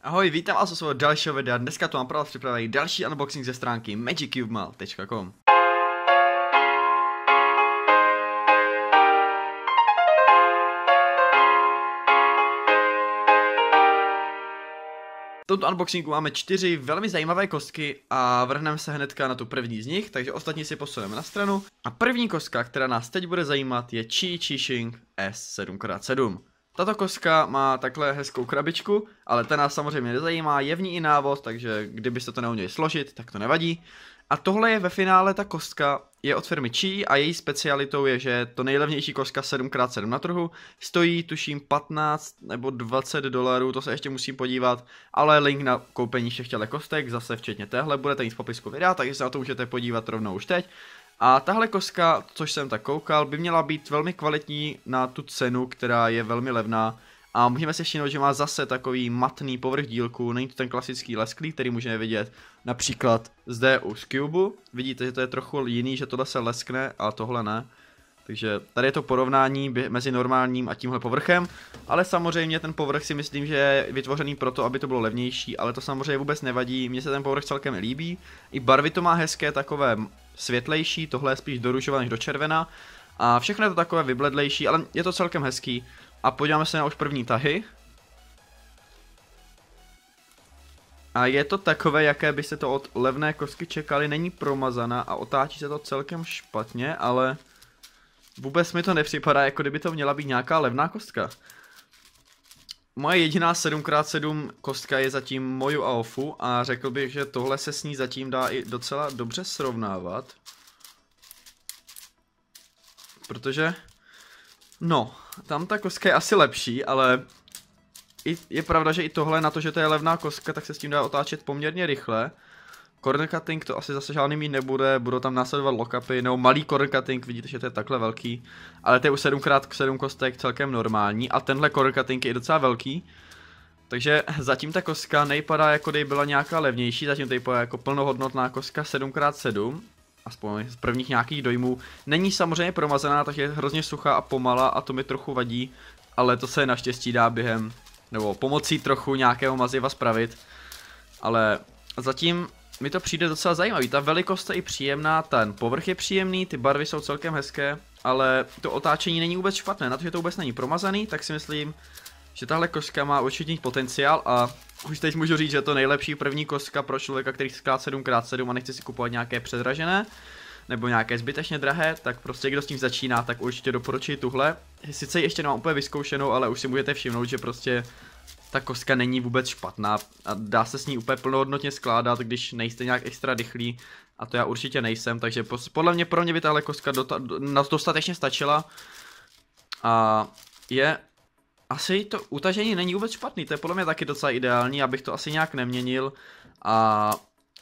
Ahoj, vítám vás u svého dalšího videa. Dneska tu mám pro vás připravený další unboxing ze stránky magiccubemal.com. V tomto unboxingu máme 4 velmi zajímavé kostky a vrhneme se hnedka na tu první z nich, takže ostatní si posuneme na stranu. A první kostka, která nás teď bude zajímat, je Chi-Ching S7x7. Tato kostka má takhle hezkou krabičku, ale ta nás samozřejmě nezajímá, je v ní i návod, takže kdybyste to neuměli složit, tak to nevadí. A tohle je ve finále ta kostka, je od firmy Chi a její specialitou je, že to nejlevnější kostka 7x7 na trhu stojí tuším 15 nebo 20 dolarů, to se ještě musím podívat, ale link na koupení všech těchto kostek, zase včetně téhle, budete mít v popisku videa, takže se na to můžete podívat rovnou už teď. A tahle kostka, což jsem tak koukal, by měla být velmi kvalitní na tu cenu, která je velmi levná. A můžeme si všimnout, že má zase takový matný povrch dílku, není to ten klasický lesklý, který můžeme vidět například zde u Scubu. Vidíte, že to je trochu jiný, že tohle se leskne a tohle ne. Takže tady je to porovnání mezi normálním a tímhle povrchem, ale samozřejmě ten povrch si myslím, že je vytvořený proto, aby to bylo levnější, ale to samozřejmě vůbec nevadí, mně se ten povrch celkem líbí. I barvy to má hezké, takové světlejší, tohle je spíš do růžova než do červena a všechno je to takové vybledlejší, ale je to celkem hezký. A podíváme se na už první tahy. A je to takové, jaké byste to od levné kostky čekali, není promazaná a otáčí se to celkem špatně, ale vůbec mi to nepřipadá, jako kdyby to měla být nějaká levná kostka. Moje jediná 7x7 kostka je zatím Moju Aofu a řekl bych, že tohle se s ní zatím dá i docela dobře srovnávat. Protože, no, tam ta kostka je asi lepší, ale je pravda, že i tohle, na to, že to je levná kostka, tak se s tím dá otáčet poměrně rychle. Corner cutting to asi zase žádný mít nebude, budou tam následovat lockupy, nebo malý corner cutting, vidíte, že to je takhle velký. Ale to je u 7x7 kostek celkem normální a tenhle corner cutting je docela velký. Takže zatím ta kostka nejpadá, jako kdyby byla nějaká levnější, zatím to vypadá jako plnohodnotná kostka 7x7. Aspoň z prvních nějakých dojmů. Není samozřejmě promazaná, takže je hrozně suchá a pomalá a to mi trochu vadí. Ale to se naštěstí dá během, nebo pomocí trochu nějakého maziva spravit. Ale zatím mi to přijde docela zajímavý, ta velikost je i příjemná, ten povrch je příjemný, ty barvy jsou celkem hezké, ale to otáčení není vůbec špatné, na to, že to vůbec není promazaný, tak si myslím, že tahle kostka má určitý potenciál a už teď můžu říct, že je to nejlepší první kostka pro člověka, který skládá 7x7 a nechce si kupovat nějaké předražené nebo nějaké zbytečně drahé, tak prostě kdo s tím začíná, tak určitě doporučuji tuhle. Sice ji ještě nemám úplně vyzkoušenou, ale už si můžete všimnout, že prostě ta kostka není vůbec špatná a dá se s ní úplně plnohodnotně skládat, když nejste nějak extra rychlí a to já určitě nejsem, takže podle mě pro mě by tahle kostka dostatečně stačila a je asi to utažení není vůbec špatný, to je podle mě taky docela ideální, abych to asi nějak neměnil a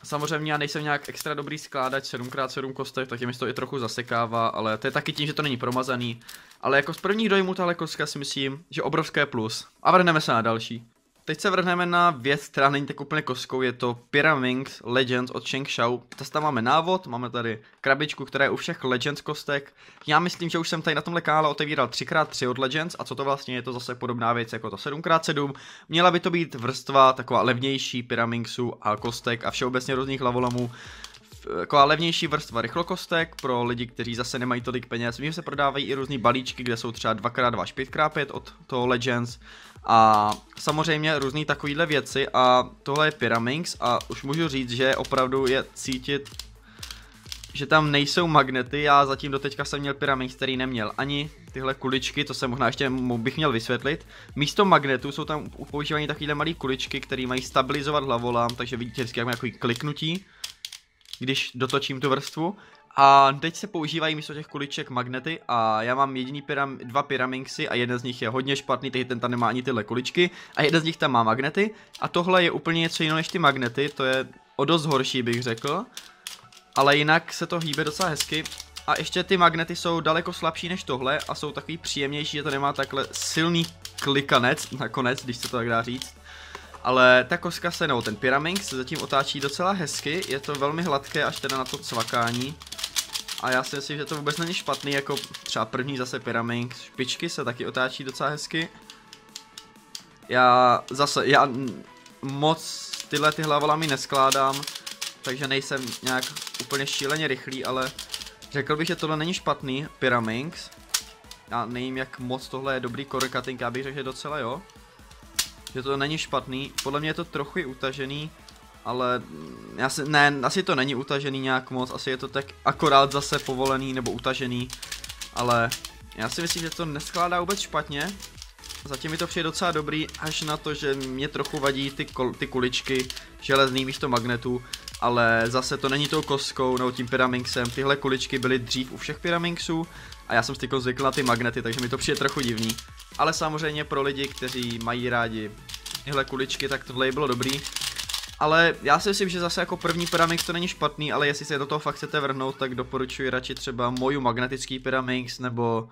samozřejmě já nejsem nějak extra dobrý skládač 7x7 kostek, takže mi to i trochu zasekává, ale to je taky tím, že to není promazaný. Ale jako z prvních dojmů tahle kostka si myslím, že obrovské plus. A vrhneme se na další. Teď se vrhneme na věc, která není tak úplně kostkou, je to Pyraminx Legends od Sheng Shao. Tam máme návod, máme tady krabičku, která je u všech Legends kostek. Já myslím, že už jsem tady na tomhle kanále otevíral 3x3 od Legends a co to vlastně je, to zase podobná věc jako to 7x7. Měla by to být vrstva taková levnější Pyraminxu a kostek a všeobecně různých hlavolomů. Taková levnější vrstva rychlokostek pro lidi, kteří zase nemají tolik peněz. Vím, že se prodávají i různý balíčky, kde jsou třeba 2x2 až 5x5 od toho Legends. A samozřejmě různý takovýhle věci a tohle je Pyraminx a už můžu říct, že opravdu je cítit, že tam nejsou magnety. Já zatím doteďka jsem měl Pyraminx, který neměl ani tyhle kuličky, to se možná ještě bych měl vysvětlit. Místo magnetů jsou tam používané takovýhle malé kuličky, které mají stabilizovat hlavolám, takže vidíte vždycky jak má takový kliknutí, když dotočím tu vrstvu. A teď se používají místo těch kuliček magnety a já mám dva Pyraminxy a jeden z nich je hodně špatný, takže ten tam nemá ani tyhle kuličky a jeden z nich tam má magnety a tohle je úplně něco jiného než ty magnety, to je o dost horší bych řekl, ale jinak se to hýbe docela hezky a ještě ty magnety jsou daleko slabší než tohle a jsou takový příjemnější, že to nemá takhle silný klikanec nakonec, když se to tak dá říct. Ale ta kostka se, nebo ten Pyraminx se zatím otáčí docela hezky, je to velmi hladké až teda na to cvakání. A já si myslím, že to vůbec není špatný, jako třeba první zase Pyraminx, špičky se taky otáčí docela hezky. Já moc tyhle ty hlavolamy neskládám, takže nejsem nějak úplně šíleně rychlý, ale řekl bych, že tohle není špatný, Pyraminx. Já nevím, jak moc tohle je dobrý core cutting, já bych řekl, že docela jo. Že to není špatný, podle mě je to trochu utažený, ale asi to není utažený nějak moc, asi je to tak akorát zase povolený nebo utažený, ale já si myslím, že to neskládá vůbec špatně. Zatím mi to přijde docela dobrý, až na to, že mě trochu vadí ty kuličky železný místo magnetu, ale zase to není tou kostkou nebo tím Pyraminxem, tyhle kuličky byly dřív u všech Pyraminxů a já jsem si zvykl na ty magnety, takže mi to přijde trochu divný. Ale samozřejmě pro lidi, kteří mají rádi tyhle kuličky, tak tohle bylo dobrý. Ale já si myslím, že zase jako první Pyraminx to není špatný, ale jestli se do toho fakt chcete vrhnout, tak doporučuji radši třeba moju magnetický Pyraminx nebo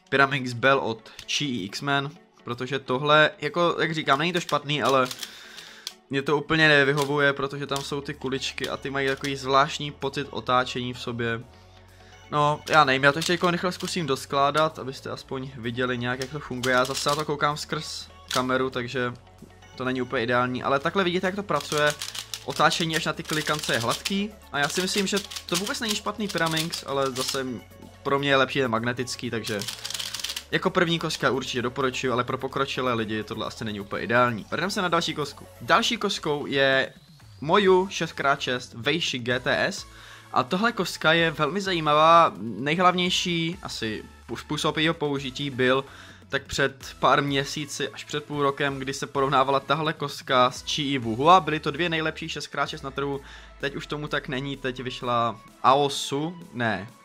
Pyraminx Bell od Chi X-Men, protože tohle, jako jak říkám, není to špatný, ale mě to úplně nevyhovuje, protože tam jsou ty kuličky a ty mají takový zvláštní pocit otáčení v sobě. No, já nevím, já to ještě jako rychle zkusím doskládat, abyste aspoň viděli nějak, jak to funguje. Já zase na to koukám skrz kameru, takže to není úplně ideální, ale takhle vidíte, jak to pracuje. Otáčení až na ty klikance je hladký a já si myslím, že to vůbec není špatný Pyraminx, ale zase pro mě je lepší ten magnetický, takže jako první kostka určitě doporučuji, ale pro pokročilé lidi tohle asi není úplně ideální. Vrhneme se na další kostku. Další kostkou je Moju 6x6 Weishi GTS a tohle kostka je velmi zajímavá. Nejhlavnější asi způsob jejího použití byl tak před pár měsíci až před půl rokem, kdy se porovnávala tahle kostka s Chi Wuhua. Byly to dvě nejlepší 6x6 na trhu, teď už tomu tak není, teď vyšla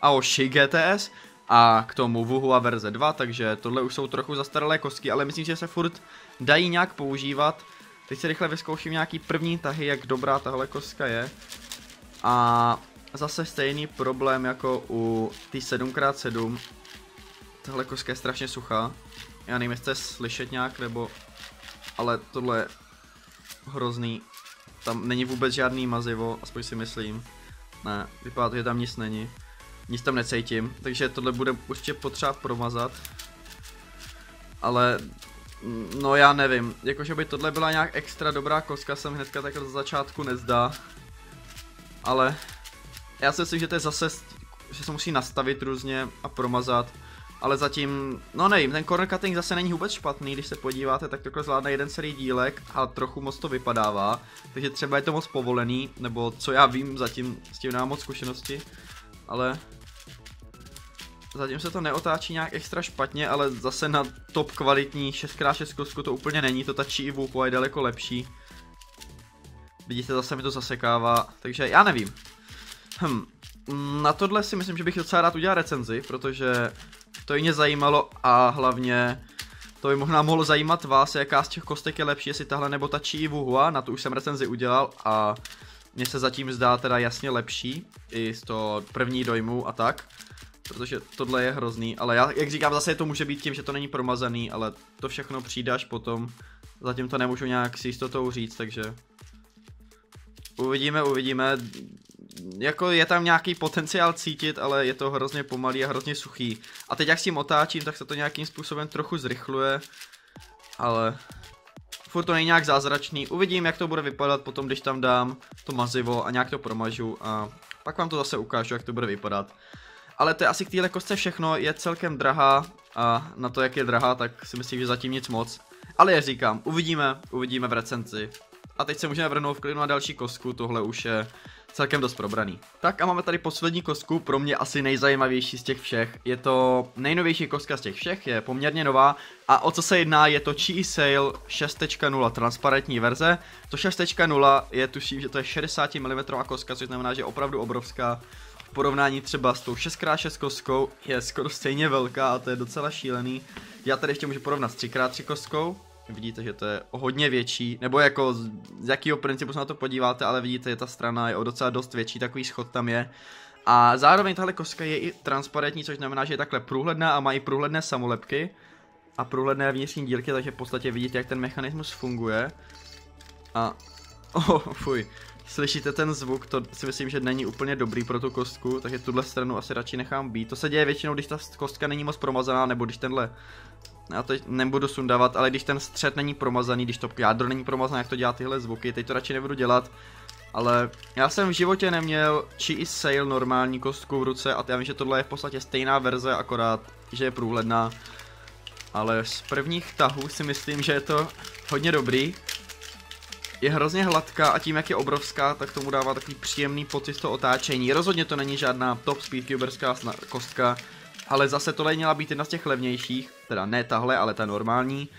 Aoshi GTS a k tomu Wuhua verze 2, takže tohle už jsou trochu zastaralé kostky, ale myslím, že se furt dají nějak používat. Teď se rychle vyzkouším nějaký první tahy, jak dobrá tahle kostka je. A zase stejný problém jako u té 7x7. Tahle kostka je strašně suchá. Já nevím, jestli jste slyšet nějak, nebo... Ale tohle je hrozný. Tam není vůbec žádný mazivo, aspoň si myslím. Ne, vypadá to, že tam nic není. Nic tam necítím, takže tohle bude určitě potřeba promazat. Ale... No já nevím, jakože by tohle byla nějak extra dobrá kostka, jsem hnedka takhle za začátku nezdá. Ale... Já si myslím, že to je zase... že se musí nastavit různě a promazat. Ale zatím, no nevím, ten corner cutting zase není vůbec špatný, když se podíváte, tak takhle zvládne jeden celý dílek a trochu moc to vypadává. Takže třeba je to moc povolený, nebo co já vím, zatím s tím nemám moc zkušenosti. Ale zatím se to neotáčí nějak extra špatně, ale zase na top kvalitní 6x6 kostku to úplně není, to ta Chi Wuhua je daleko lepší. Vidíte, zase mi to zasekává, takže já nevím. Na tohle si myslím, že bych docela rád udělal recenzi, protože to i mě zajímalo a hlavně to by možná mohlo zajímat vás, jaká z těch kostek je lepší, jestli tahle nebo ta Chi Wuhua, na to už jsem recenzi udělal a mně se zatím zdá teda jasně lepší, i z toho první dojmu a tak, protože tohle je hrozný, ale já, jak říkám, zase to může být tím, že to není promazaný, ale to všechno přijde až potom, zatím to nemůžu nějak s jistotou říct, takže uvidíme. Jako je tam nějaký potenciál cítit, ale je to hrozně pomalý a hrozně suchý. A teď jak s tím otáčím, tak se to nějakým způsobem trochu zrychluje. Ale furt to není nějak zázračný. Uvidím, jak to bude vypadat potom, když tam dám to mazivo a nějak to promažu. A pak vám to zase ukážu, jak to bude vypadat. Ale to je asi k téhle kostce všechno, je celkem drahá. A na to, jak je drahá, tak si myslím, že zatím nic moc. Ale jak říkám, uvidíme v recenzi. A teď se můžeme vrhnout v klidu na další kostku, tohle už je celkem dost probraný. Tak a máme tady poslední kostku, pro mě asi nejzajímavější z těch všech. Je to nejnovější kostka z těch všech, je poměrně nová. A o co se jedná, je to Chi Sail 6.0 transparentní verze. To 6.0 je, tuším, že to je 60 mm kostka, což znamená, že je opravdu obrovská. V porovnání třeba s tou 6x6 kostkou je skoro stejně velká a to je docela šílený. Já tady ještě můžu porovnat s 3x3 kostkou. Vidíte, že to je o hodně větší, nebo jako z jakého principu se na to podíváte, ale vidíte, že ta strana je o docela dost větší, takový schod tam je. A zároveň tahle kostka je i transparentní, což znamená, že je takhle průhledná a má i průhledné samolepky a průhledné vnitřní dílky, takže v podstatě vidíte, jak ten mechanismus funguje. A fuj, slyšíte ten zvuk, to si myslím, že není úplně dobrý pro tu kostku, takže tuhle stranu asi radši nechám být. To se děje většinou, když ta kostka není moc promazaná, nebo když tenhle já to nebudu sundávat, ale když ten střed není promazaný, když to jádro není promazané, jak to dělá tyhle zvuky, teď to radši nebudu dělat. Ale já jsem v životě neměl Chi Sail normální kostku v ruce a já vím, že tohle je v podstatě stejná verze, akorát, že je průhledná. Ale z prvních tahů si myslím, že je to hodně dobrý. Je hrozně hladká a tím, jak je obrovská, tak tomu dává takový příjemný pocit z toho otáčení. Rozhodně to není žádná top speedcuberská kostka, ale zase tohle měla být jedna z těch levnějších, teda ne tahle, ale ta normální.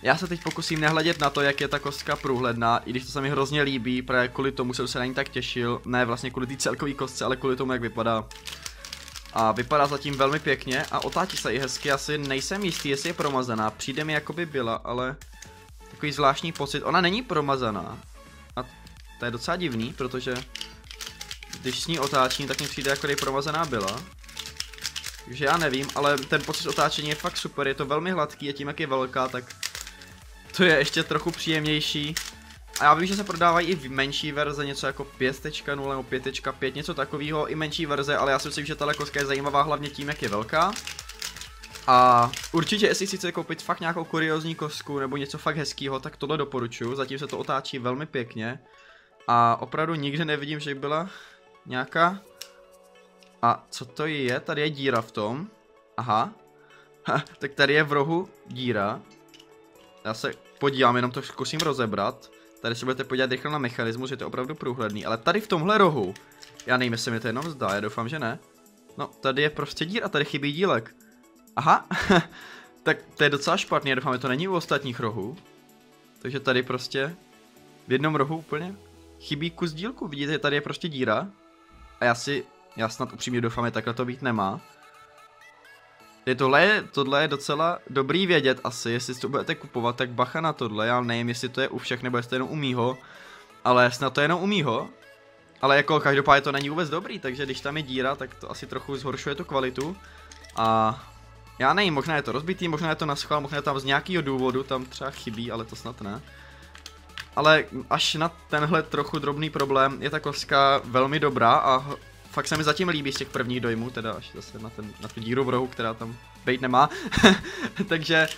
Já se teď pokusím nehledět na to, jak je ta kostka průhledná, i když to se mi hrozně líbí, právě kvůli tomu jsem se na ní tak těšil, ne vlastně kvůli té celkové kostce, ale kvůli tomu, jak vypadá. A vypadá zatím velmi pěkně a otáčí se i hezky, asi nejsem jistý, jestli je promazaná, přijde mi jako by byla, ale takový zvláštní pocit, ona není promazaná. A to je docela divný, protože když s ní otáčím, tak mi přijde, jako kdyby promazaná byla. Takže já nevím, ale ten pocit otáčení je fakt super, je to velmi hladký a tím, jak je velká, tak to je ještě trochu příjemnější. A já vím, že se prodávají i v menší verze, něco jako 5.0 nebo 5.5, něco takového, i menší verze, ale já si myslím, že tahle kostka je zajímavá hlavně tím, jak je velká. A určitě, jestli si chcete koupit fakt nějakou kuriózní kostku nebo něco fakt hezkého, tak tohle doporučuji, zatím se to otáčí velmi pěkně. A opravdu nikde nevidím, že by byla nějaká... A co to je? Tady je díra v tom. Aha. Tak tady je v rohu díra. Já se podívám, jenom to zkusím rozebrat. Tady se budete podívat rychle na mechanismus, je to opravdu průhledný. Ale tady v tomhle rohu, já nevím, jestli mi to jenom zdá, já doufám, že ne. No, tady je prostě díra, tady chybí dílek. Aha, tak to je docela špatný, já doufám, že to není u ostatních rohů. Takže tady prostě v jednom rohu úplně chybí kus dílku, vidíte, tady je prostě díra. A já snad upřímně doufám, že takhle to být nemá. Tohle je docela dobrý vědět asi, jestli to budete kupovat, tak bacha na tohle, já nevím, jestli to je u všech, nebo jestli to je jenom u mýho, ale snad to je jenom u mýho, ale jako každopádně to není vůbec dobrý, takže když tam je díra, tak to asi trochu zhoršuje tu kvalitu a já nevím, možná je to rozbitý, možná je to naschvál, možná je tam z nějakého důvodu, tam třeba chybí, ale to snad ne. Ale až na tenhle trochu drobný problém je ta kostka velmi dobrá a fakt se mi zatím líbí z těch prvních dojmů, teda až zase na tu díru v rohu, která tam být nemá. Takže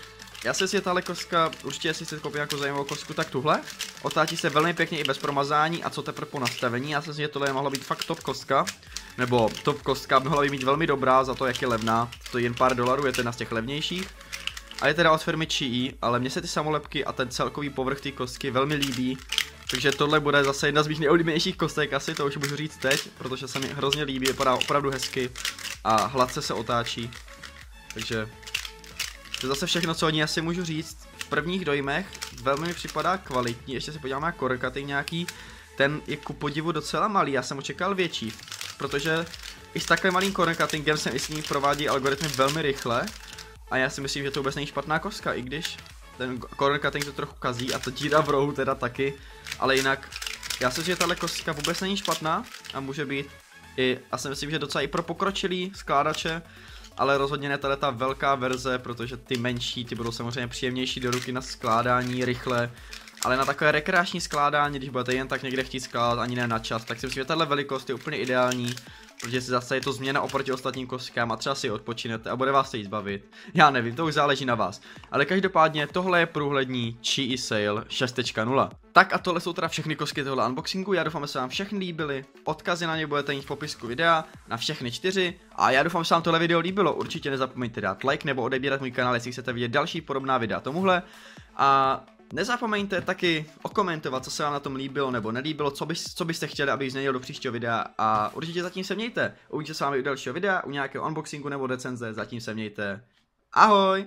já si myslím, že tahle kostka, určitě jestli chcete koupit nějakou zajímavou kostku, tak tuhle. Otáčí se velmi pěkně i bez promazání a co teprve po nastavení. Já si myslím, že tohle mohla být fakt top kostka. Nebo top kostka mohla by být velmi dobrá za to, jak je levná. Stojí jen pár dolarů, je to jedna z těch levnějších. A je teda od firmy Chi, ale mně se ty samolepky a ten celkový povrch té kostky velmi líbí. Takže tohle bude zase jedna z mých nejoblíbenějších kostek asi, to už můžu říct teď, protože se mi hrozně líbí, vypadá opravdu hezky a hladce se otáčí. Takže to je zase všechno, co o ní asi můžu říct. V prvních dojmech velmi mi připadá kvalitní, ještě se podíváme na core cutting nějaký, ten je ku podivu docela malý, já jsem očekal větší, protože i s takhle malým core cuttingem se s ní provádí algoritmy velmi rychle a já si myslím, že to vůbec není špatná kostka, i když ten corner cutting to trochu kazí a to díra v rohu teda taky, ale jinak já si myslím, že tahle kostka vůbec není špatná a může být i, já si myslím, že docela i pro pokročilý skládače, ale rozhodně ne tady ta velká verze, protože ty menší, ty budou samozřejmě příjemnější do ruky na skládání, rychle, ale na takové rekreační skládání, když budete jen tak někde chtít skládat, ani ne na čas, tak si myslím, že tahle velikost je úplně ideální, protože si zase je to změna oproti ostatním kostkám a třeba si odpočinete a bude vás se jí zbavit. Já nevím, to už záleží na vás. Ale každopádně tohle je průhlední Chi Sail 6.0. Tak a tohle jsou teda všechny kostky tohle unboxingu, já doufám, že se vám všechny líbily, odkazy na ně budete mít v popisku videa, na všechny 4 a já doufám, že se vám tohle video líbilo, určitě nezapomeňte dát like nebo odebírat můj kanál, jestli chcete vidět další podobná videa tomuhle a nezapomeňte taky okomentovat, co se vám na tom líbilo nebo nelíbilo, co byste chtěli, abych změnil do příštího videa a určitě zatím se mějte. Uvidíte se s vámi u dalšího videa, u nějakého unboxingu nebo recenze, zatím se mějte. Ahoj!